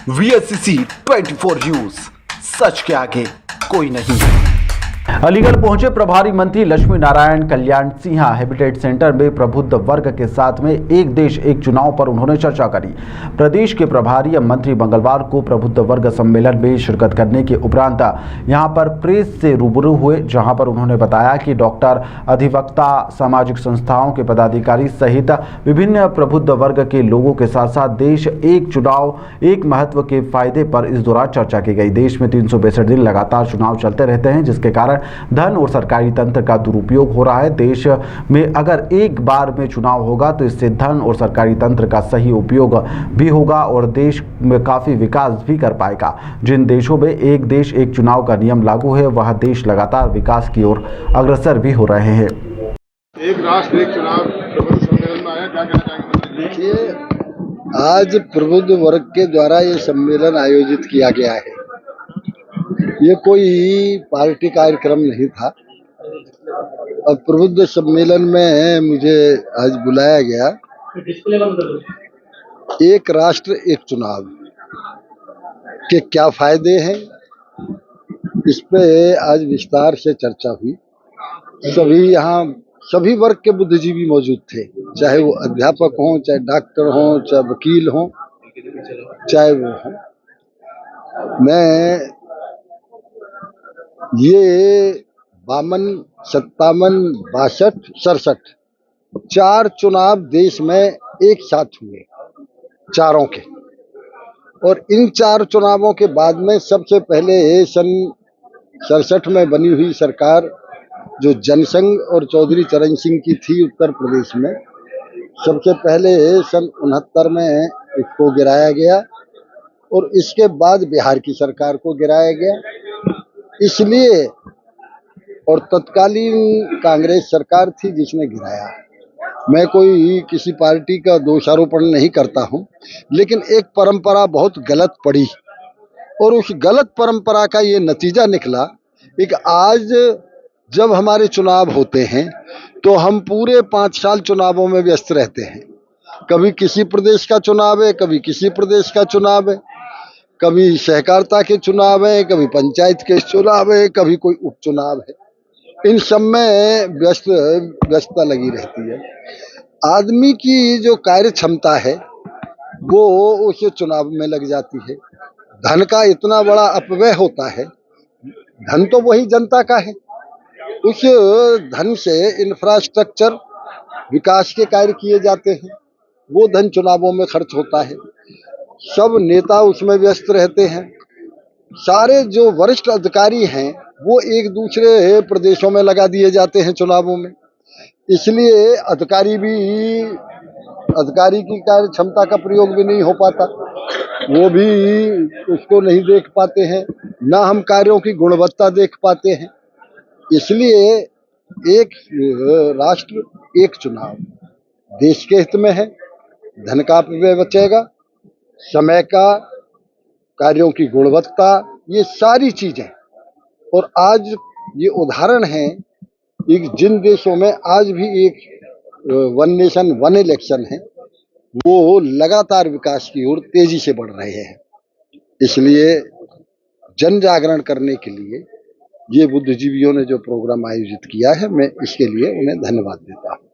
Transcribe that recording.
VSCC 24 news, सच के आगे कोई नहीं। अलीगढ़ पहुंचे प्रभारी मंत्री लक्ष्मी नारायण कल्याण सिंह हैबिटेट सेंटर में प्रबुद्ध वर्ग के साथ में एक देश एक चुनाव पर उन्होंने चर्चा करी। प्रदेश के प्रभारी मंत्री मंगलवार को प्रबुद्ध वर्ग सम्मेलन में शिरकत करने के उपरांत यहां पर प्रेस से रूबरू हुए, जहां पर उन्होंने बताया कि डॉक्टर, अधिवक्ता, सामाजिक संस्थाओं के पदाधिकारी सहित विभिन्न प्रबुद्ध वर्ग के लोगों के साथ साथ देश एक चुनाव एक महत्व के फायदे पर इस दौरान चर्चा की गई। देश में 362 दिन लगातार चुनाव चलते रहते हैं, जिसके कारण धन और सरकारी तंत्र का दुरुपयोग हो रहा है। देश में अगर एक बार में चुनाव होगा तो इससे धन और सरकारी तंत्र का सही उपयोग भी होगा और देश में काफी विकास भी कर पाएगा। जिन देशों में एक देश एक चुनाव का नियम लागू है, वह देश लगातार विकास की ओर अग्रसर भी हो रहे हैं। एक राष्ट्र एक चुनाव प्रबुद्ध सम्मेलन में आया, क्या कहना चाहेंगे? देखिए, आज प्रबुद्ध वर्ग के द्वारा ये सम्मेलन आयोजित किया गया है। ये कोई पार्टी कार्यक्रम नहीं था और प्रबुद्ध सम्मेलन में मुझे आज बुलाया गया। एक राष्ट्र एक चुनाव के क्या फायदे हैं, इस पे आज विस्तार से चर्चा हुई। सभी वर्ग के बुद्धिजीवी मौजूद थे, चाहे वो अध्यापक हों, चाहे डॉक्टर हों, चाहे वकील हों, चाहे वो हों। मैं ये 52, 57, 62, 67 4 चुनाव देश में एक साथ हुए, चारों के, और इन 4 चुनावों के बाद में सबसे पहले सन 67 में बनी हुई सरकार जो जनसंघ और चौधरी चरण सिंह की थी उत्तर प्रदेश में, सबसे पहले सन 69 में इसको गिराया गया और इसके बाद बिहार की सरकार को गिराया गया। इसलिए, और तत्कालीन कांग्रेस सरकार थी जिसने गिराया। मैं कोई किसी पार्टी का दोषारोपण नहीं करता हूं, लेकिन एक परंपरा बहुत गलत पड़ी और उस गलत परंपरा का ये नतीजा निकला कि आज जब हमारे चुनाव होते हैं तो हम पूरे 5 साल चुनावों में व्यस्त रहते हैं। कभी किसी प्रदेश का चुनाव है, कभी किसी प्रदेश का चुनाव है, कभी सहकारिता के चुनाव है, कभी पंचायत के चुनाव है, कभी कोई उपचुनाव है। इन सब में व्यस्तता लगी रहती है। आदमी की जो कार्य क्षमता है वो उस चुनाव में लग जाती है। धन का इतना बड़ा अपव्यय होता है। धन तो वही जनता का है, उस धन से इंफ्रास्ट्रक्चर विकास के कार्य किए जाते हैं, वो धन चुनावों में खर्च होता है। सब नेता उसमें व्यस्त रहते हैं। सारे जो वरिष्ठ अधिकारी हैं वो एक दूसरे प्रदेशों में लगा दिए जाते हैं चुनावों में। इसलिए अधिकारी की कार्य क्षमता का प्रयोग भी नहीं हो पाता, वो भी उसको नहीं देख पाते हैं, ना हम कार्यों की गुणवत्ता देख पाते हैं। इसलिए एक राष्ट्र एक चुनाव देश के हित में है। धन का अपव्यय बचेगा, समय का, कार्यों की गुणवत्ता, ये सारी चीजें। और आज ये उदाहरण है कि जिन देशों में आज भी एक वन नेशन वन इलेक्शन है, वो लगातार विकास की ओर तेजी से बढ़ रहे हैं। इसलिए जन जागरण करने के लिए ये बुद्धिजीवियों ने जो प्रोग्राम आयोजित किया है, मैं इसके लिए उन्हें धन्यवाद देता हूँ।